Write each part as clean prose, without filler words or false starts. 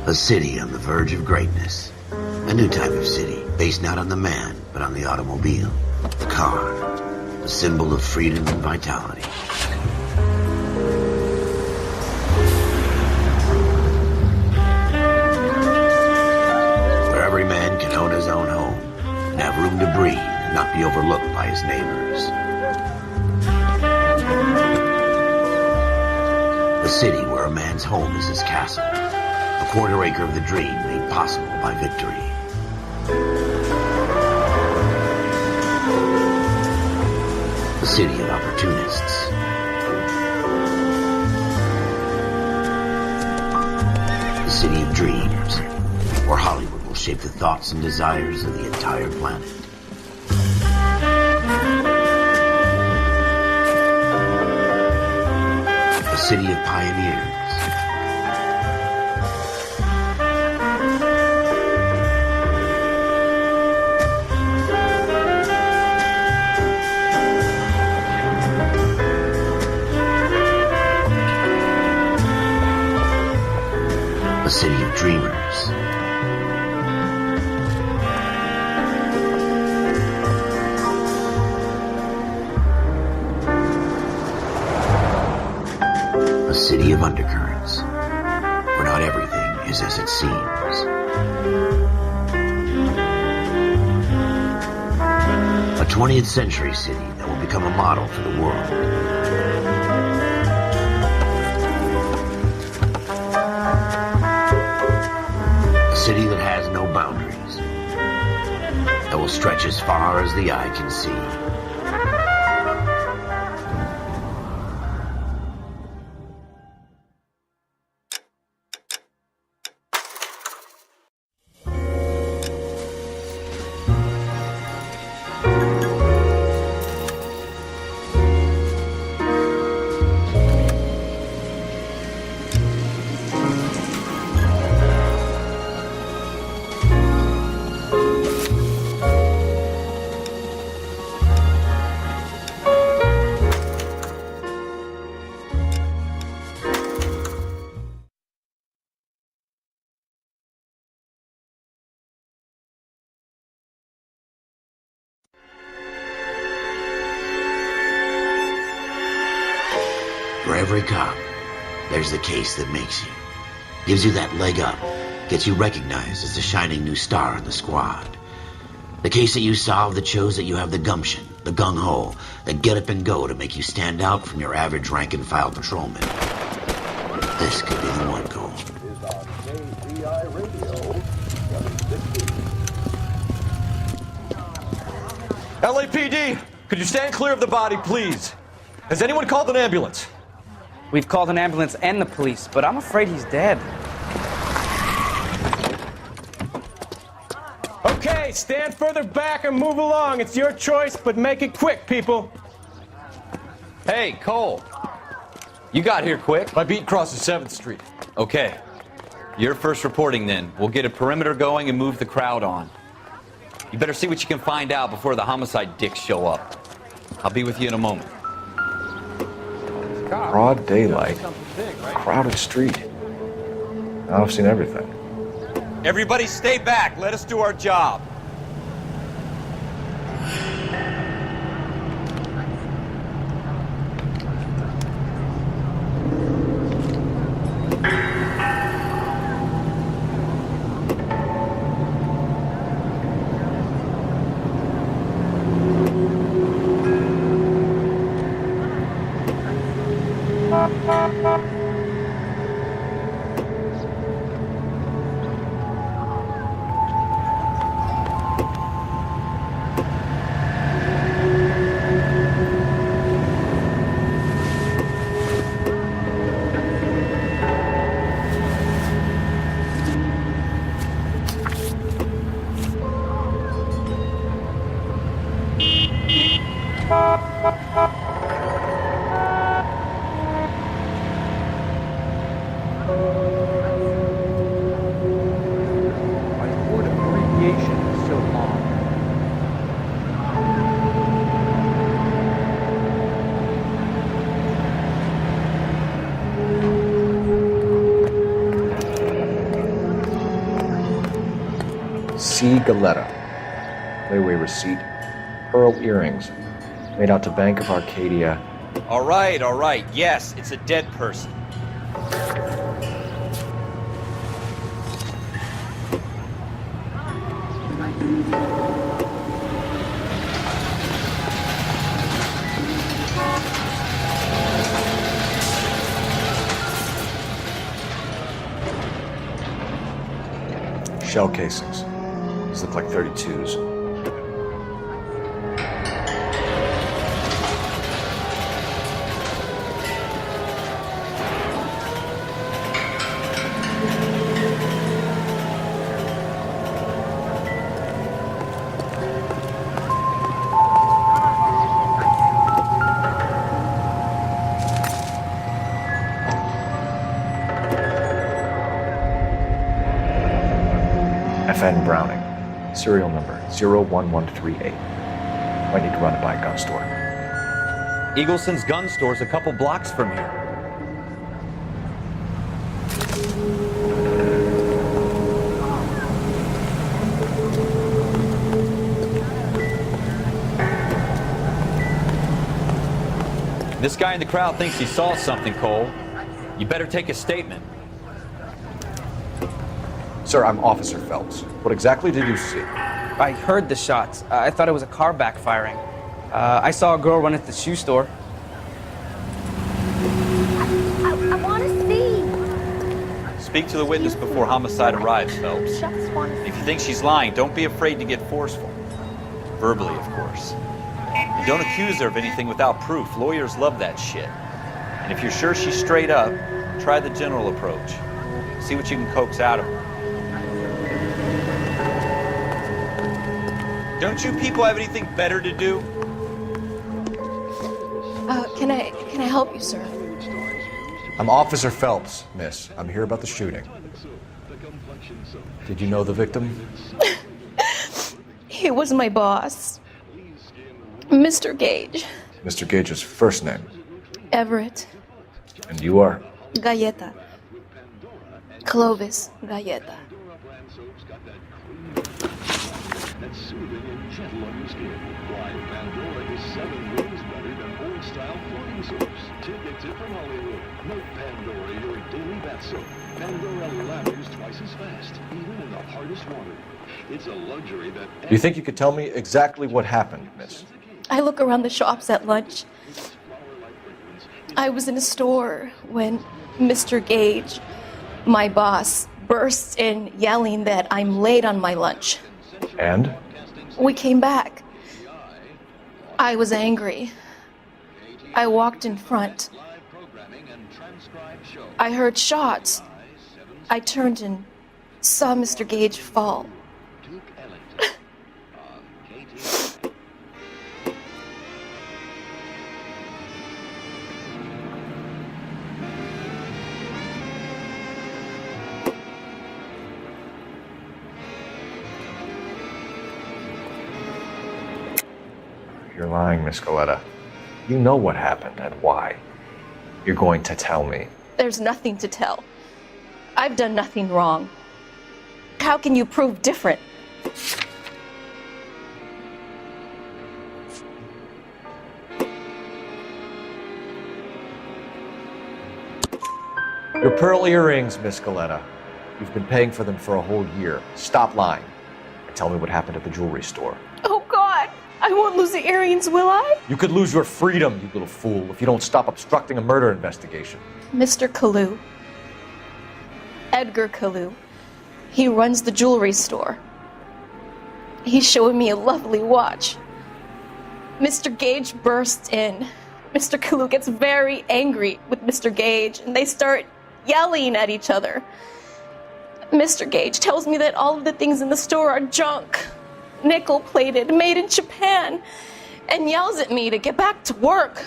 A city on the verge of greatness. A new type of city, based not on the man, but on the automobile. The car. A symbol of freedom and vitality. Where every man can own his own home, and have room to breathe, and not be overlooked by his neighbors. A city where a man's home is his castle. A quarter acre of the dream made possible by victory. A city of opportunists. A city of dreams, where Hollywood will shape the thoughts and desires of the entire planet. A city of pioneers. A city of dreamers. A city of undercurrents, where not everything is as it seems. A 20th century city that will become a model for the world. A city that has no boundaries, that will stretch as far as the eye can see. For every cop, there's the case that makes you. Gives you that leg up. Gets you recognized as the shining new star in the squad. The case that you solve that shows that you have the gumption, the gung-ho, the get up and go to make you stand out from your average rank-and-file patrolman. This could be the one, Cole. LAPD, could you stand clear of the body, please? Has anyone called an ambulance? We've called an ambulance and the police, but I'm afraid he's dead. Okay, stand further back and move along. It's your choice, but make it quick, people. Hey, Cole. You got here quick. My beat crosses 7th Street. Okay. You're first reporting then. We'll get a perimeter going and move the crowd on. You better see what you can find out before the homicide dicks show up. I'll be with you in a moment. Broad daylight, crowded street. Now I've seen everything. Everybody stay back. Let us do our job. C. Galetta. Layaway receipt. Pearl earrings. Made out to Bank of Arcadia. All right. Yes, it's a dead person. Shell casings. These look like 32s. FN Browning. Serial number 01138. Might need to run it by a gun store. Eagleson's gun store's a couple blocks from here. This guy in the crowd thinks he saw something, Cole. You better take a statement. Sir, I'm Officer Phelps. What exactly did you see? I heard the shots. I thought it was a car backfiring. I saw a girl run at the shoe store. I want to see. Speak to the witness before homicide arrives, Phelps. Just want to If you think she's lying, don't be afraid to get forceful. Verbally, of course. And don't accuse her of anything without proof. Lawyers love that shit. And if you're sure she's straight up, try the general approach. See what you can coax out of her. Don't you people have anything better to do? Can I help you, sir? I'm Officer Phelps, miss. I'm here about the shooting. Did you know the victim? He was my boss, Mr. Gage. Mr. Gage's first name. Everett. And you are? Galleta. Clovis Galleta. That's soothing and gentle on your skin. Why, Pandora is 7 ways better than old-style floating soaps. Take a tip from Hollywood. Make Pandora your daily bath soap. Pandora lathers twice as fast, even in the hardest water. It's a luxury that... Do you think you could tell me exactly what happened, miss? I look around the shops at lunch. I was in a store when Mr. Gage, my boss, bursts in yelling that I'm late on my lunch. And? We came back. I was angry. I walked in front. I heard shots. I turned and saw Mr. Gage fall. You're lying, Miss Galetta. You know what happened and why. You're going to tell me. There's nothing to tell. I've done nothing wrong. How can you prove different? Your pearl earrings, Miss Galetta. You've been paying for them for a whole year. Stop lying. And tell me what happened at the jewelry store. Oh, God! I won't lose the earrings, will I? You could lose your freedom, you little fool, if you don't stop obstructing a murder investigation. Mr. Kalu. Edgar Kalu. He runs the jewelry store. He's showing me a lovely watch. Mr. Gage bursts in. Mr. Kalu gets very angry with Mr. Gage, and they start yelling at each other. Mr. Gage tells me that all of the things in the store are junk, nickel-plated, made in Japan, and yells at me to get back to work.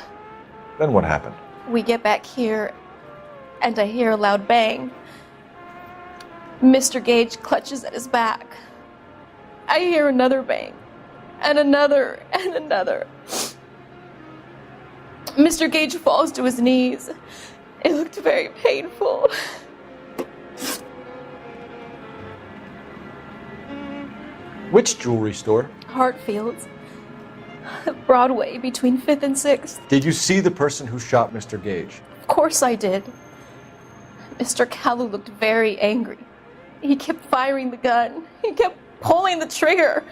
Then what happened? We get back here, and I hear a loud bang. Mr. Gage clutches at his back. I hear another bang, and another, and another. Mr. Gage falls to his knees. It looked very painful. Which jewelry store? Hartfield's. Broadway, between 5th and 6th. Did you see the person who shot Mr. Gage? Of course I did. Mr. Kalu looked very angry. He kept firing the gun. He kept pulling the trigger.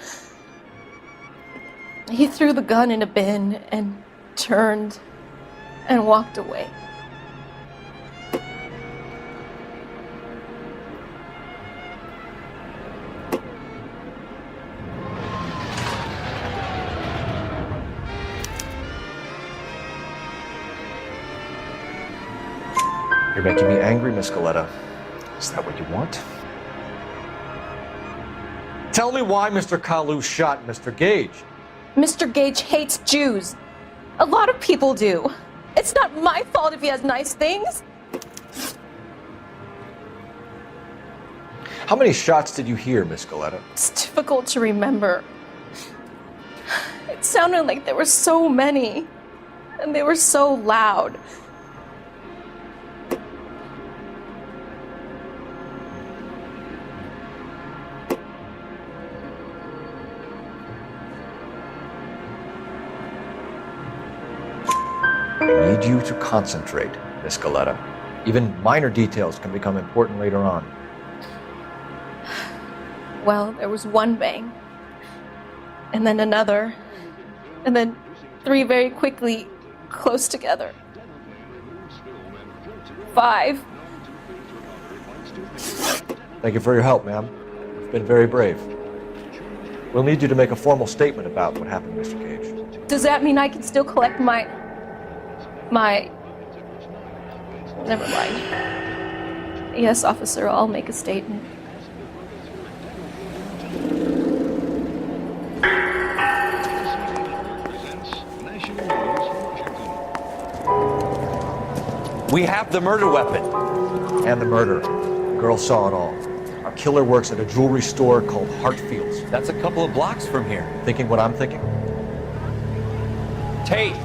He threw the gun in a bin and turned and walked away. You're making me angry, Miss Coletta. Is that what you want? Tell me why Mr. Kalu shot Mr. Gage. Mr. Gage hates Jews. A lot of people do. It's not my fault if he has nice things. How many shots did you hear, Miss Coletta? It's difficult to remember. It sounded like there were so many, and they were so loud. I need you to concentrate, Miss Coletta. Even minor details can become important later on. Well, there was one bang, and then another, and then 3 very quickly, close together. 5. Thank you for your help, ma'am. You've been very brave. We'll need you to make a formal statement about what happened, Mr. Gage. Does that mean I can still collect my... Never mind. Yes, officer, I'll make a statement. We have the murder weapon. And the murder. The girl saw it all. Our killer works at a jewelry store called Hartfield's. That's a couple of blocks from here. Thinking what I'm thinking? Tate,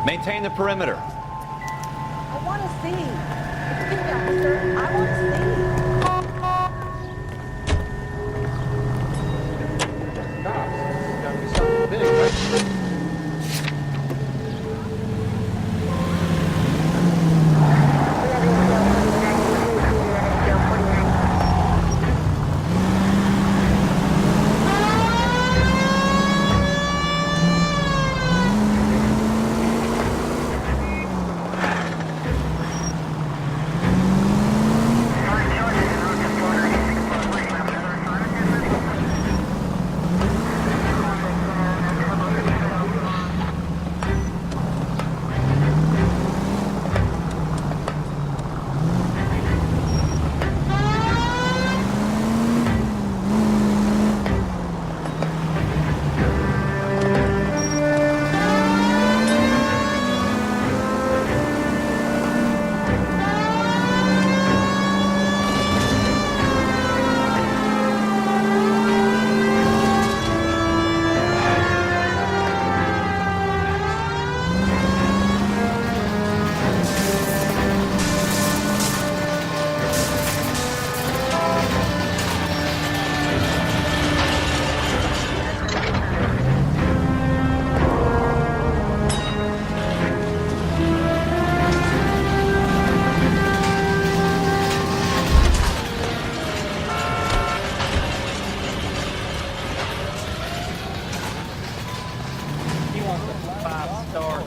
maintain the perimeter. I want to see. Excuse me, officer. I want to see.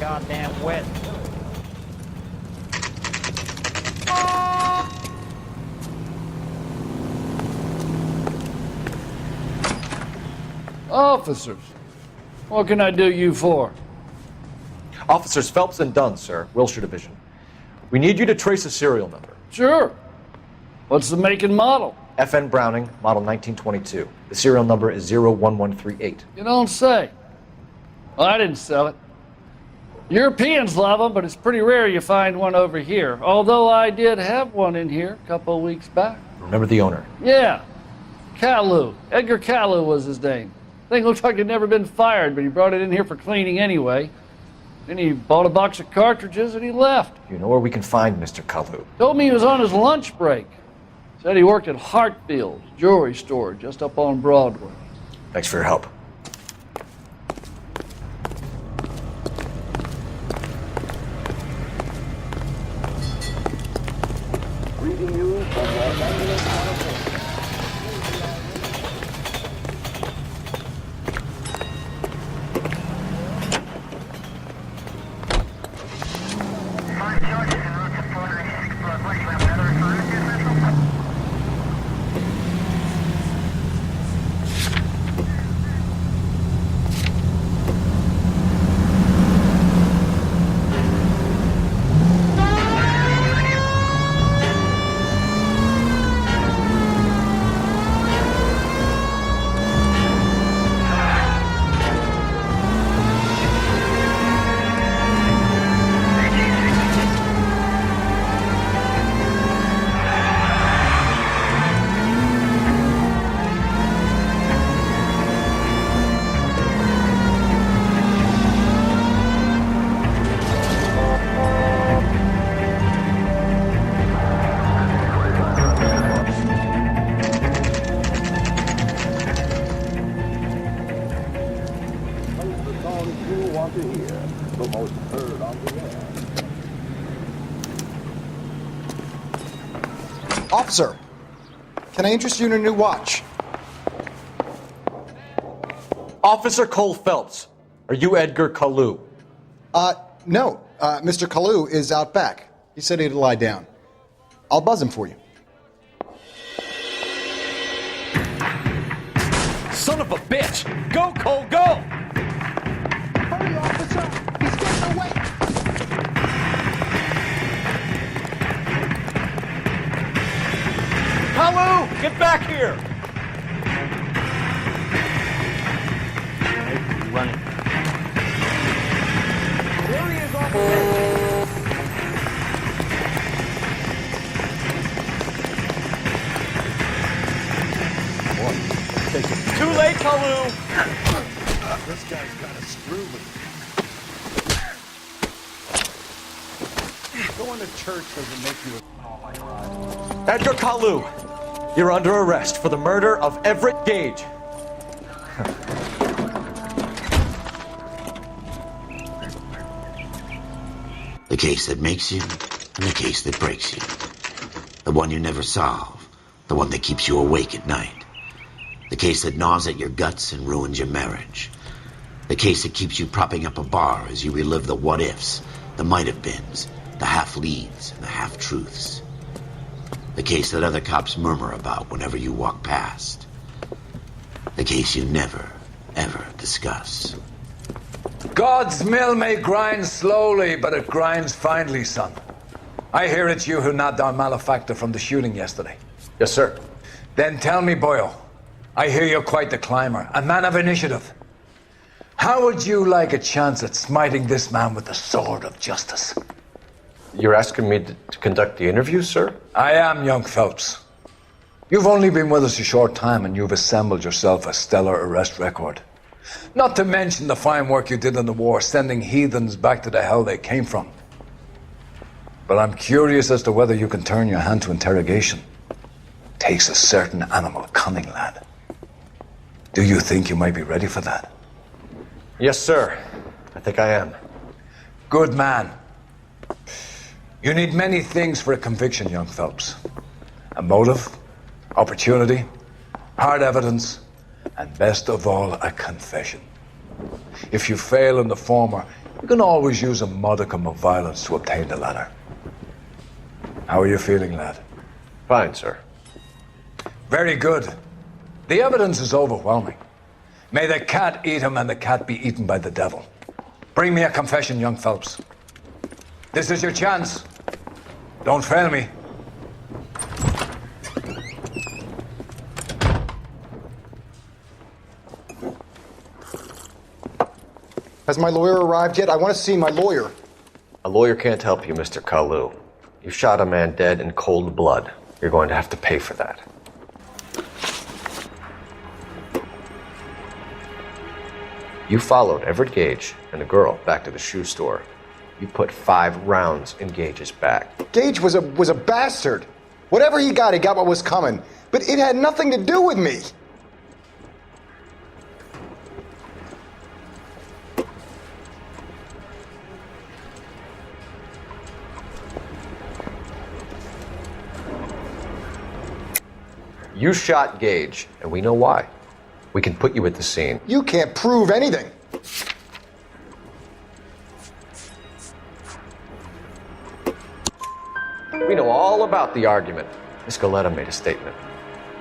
Goddamn wet. Officers, what can I do you for? Officers Phelps and Dunn, sir, Wilshire Division. We need you to trace a serial number. Sure. What's the make and model? FN Browning, model 1922. The serial number is 01138. You don't say. Well, I didn't sell it. Europeans love them, but it's pretty rare you find one over here. Although I did have one in here a couple of weeks back. Remember the owner? Yeah. Kalu. Edgar Kalu was his name. Thing looked like it'd never been fired, but he brought it in here for cleaning anyway. Then he bought a box of cartridges and he left. You know where we can find Mr. Kalu? Told me he was on his lunch break. Said he worked at Hartfield's jewelry store just up on Broadway. Thanks for your help. Greeting you from Los Angeles, California. Officer, can I interest you in a new watch? Officer Cole Phelps, are you Edgar Kalu? No. Mr. Kalu is out back. He said he'd lie down. I'll buzz him for you. Son of a bitch! Go, Cole, go! Hurry, officer! He's getting away! Kalu, get back here! Running. There he is, officer! Too late, Kalu! This guy's got a screw with me. Going to church doesn't make you a... Edgar Kalu, you're under arrest for the murder of Everett Gage. The case that makes you, and the case that breaks you. The one you never solve, the one that keeps you awake at night. The case that gnaws at your guts and ruins your marriage. The case that keeps you propping up a bar as you relive the what-ifs, the might-have-beens, the half-leads, and the half-truths. The case that other cops murmur about whenever you walk past. The case you never, ever discuss. God's mill may grind slowly, but it grinds finely, son. I hear it's you who nabbed our malefactor from the shooting yesterday. Yes, sir. Then tell me, Boyle, I hear you're quite the climber, a man of initiative. How would you like a chance at smiting this man with the sword of justice? You're asking me to conduct the interview, sir? I am, young Phelps. You've only been with us a short time and you've assembled yourself a stellar arrest record. Not to mention the fine work you did in the war, sending heathens back to the hell they came from. But I'm curious as to whether you can turn your hand to interrogation. Takes a certain animal cunning, lad. Do you think you might be ready for that? Yes, sir. I think I am. Good man. You need many things for a conviction, young Phelps. A motive, opportunity, hard evidence, and best of all, a confession. If you fail in the former, you can always use a modicum of violence to obtain the latter. How are you feeling, lad? Fine, sir. Very good. The evidence is overwhelming. May the cat eat him and the cat be eaten by the devil. Bring me a confession, young Phelps. This is your chance. Don't fail me. Has my lawyer arrived yet? I want to see my lawyer. A lawyer can't help you, Mr. Kalu. You shot a man dead in cold blood. You're going to have to pay for that. You followed Everett Gage and the girl back to the shoe store. You put 5 rounds in Gage's back. Gage was a bastard. Whatever he got what was coming. But it had nothing to do with me. You shot Gage, and we know why. We can put you at the scene. You can't prove anything. We know all about the argument. Miss Galetta made a statement.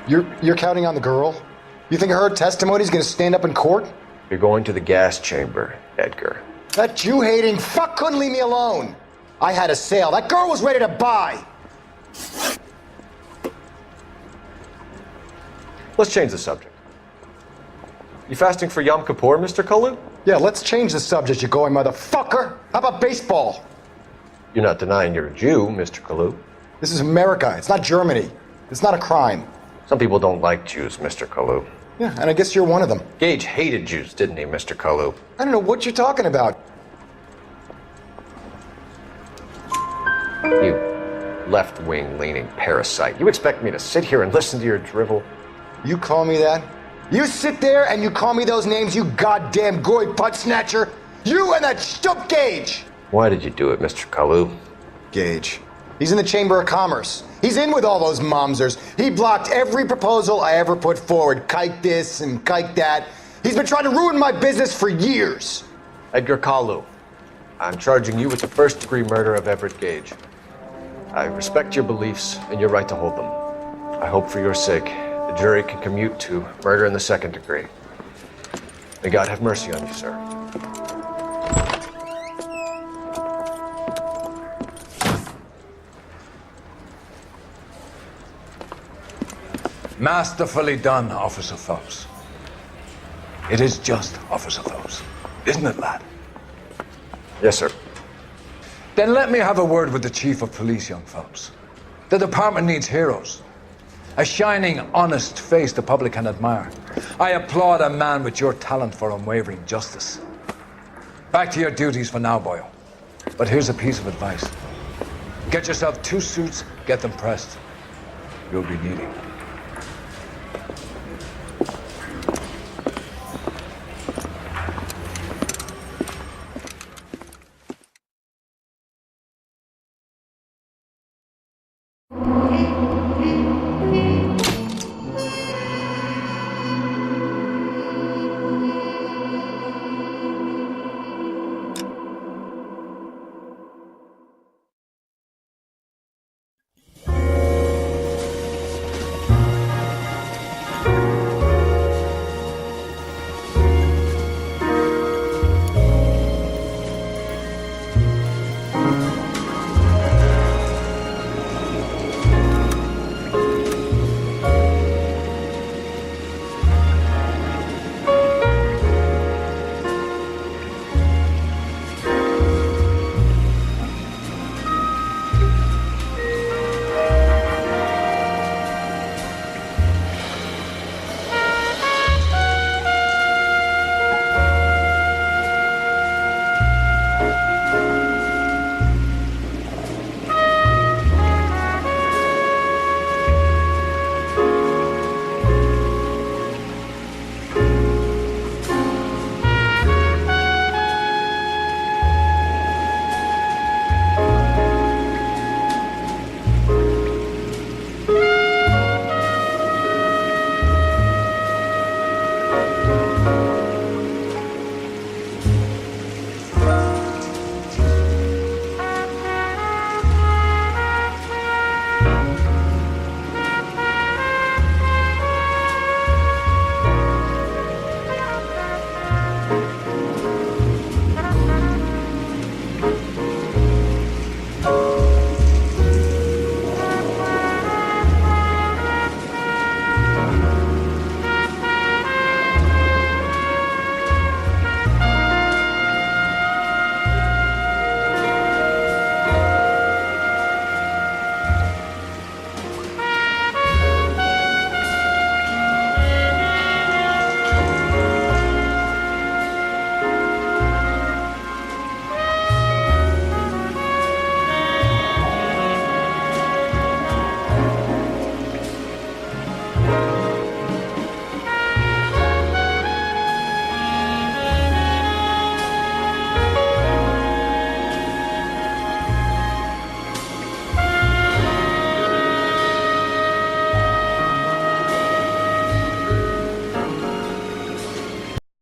You're counting on the girl? You think her testimony's gonna stand up in court? You're going to the gas chamber, Edgar. That Jew-hating fuck couldn't leave me alone. I had a sale. That girl was ready to buy. Let's change the subject. You fasting for Yom Kippur, Mr. Kalu? Yeah, let's change the subject, you going motherfucker. How about baseball? You're not denying you're a Jew, Mr. Kalu. This is America. It's not Germany. It's not a crime. Some people don't like Jews, Mr. Kalu. Yeah, and I guess you're one of them. Gage hated Jews, didn't he, Mr. Kalu? I don't know what you're talking about. You left-wing leaning parasite. You expect me to sit here and listen to your drivel? You call me that? You sit there and you call me those names, you goddamn goy putt snatcher? You and that stup Gage! Why did you do it, Mr. Kalu? Gage. He's in the Chamber of Commerce. He's in with all those momsers. He blocked every proposal I ever put forward. Kike this and kike that. He's been trying to ruin my business for years. Edgar Kalu, I'm charging you with the first-degree murder of Everett Gage. I respect your beliefs and your right to hold them. I hope for your sake the jury can commute to murder in the second degree. May God have mercy on you, sir. Masterfully done, Officer Phelps. It is just Officer Phelps, isn't it, lad? Yes, sir. Then let me have a word with the Chief of Police, young Phelps. The department needs heroes. A shining, honest face the public can admire. I applaud a man with your talent for unwavering justice. Back to your duties for now, Boyle. But here's a piece of advice. Get yourself 2 suits, get them pressed. You'll be needing them.